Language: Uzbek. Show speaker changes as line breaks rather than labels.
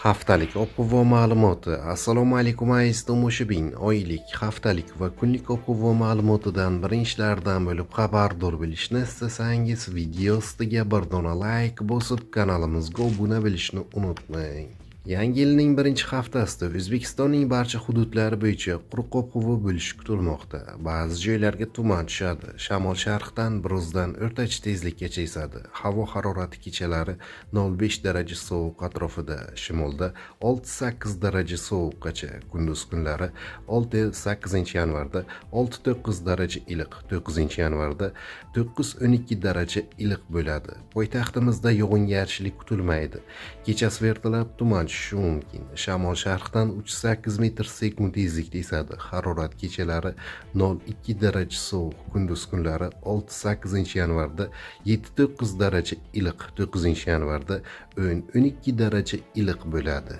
Haftalik o'quv ma'lumoti. Assalomu alaykum aziz tomoshabin. Oylik, haftalik va kunlik o'quv ma'lumotidan birinchilardan bo'lib xabardor bo'lishni istasangiz, video ostiga bir dona like bosib, kanalimizga obuna bo'lishni unutmang. Yangi yilning birinchi haftasida O'zbekistonning barcha hududlari bo'yicha quruq o'quv bo'lishi kutilmoqda. Ba'zi joylarga tuman tushadi. Shamol sharqdan birozdan o'rtacha tezlikkacha esadi. Havo harorati kechalari 0,5 daraja sovuq atrofida, shimolda 6-8 daraja sovuqqacha, kunduz kunlari 6-8 yanvarda 6-9 daraja iliq, 9 yanvarda 9-12 daraja iliq bo'ladi. Poytaxtimizda yog'ingarchilik kutilmaydi. Kechasi ertalab tuman tushishi mumkin. Shamol sharqdan 3-8 metr sekund tezlikda esadi. Harorat kechalari 0,2 daraja sovuq, kunduz kunlari 6-8 yanvarda 7-9 daraja iliq, 9 yanvarda 10-12 daraja iliq bo'ladi.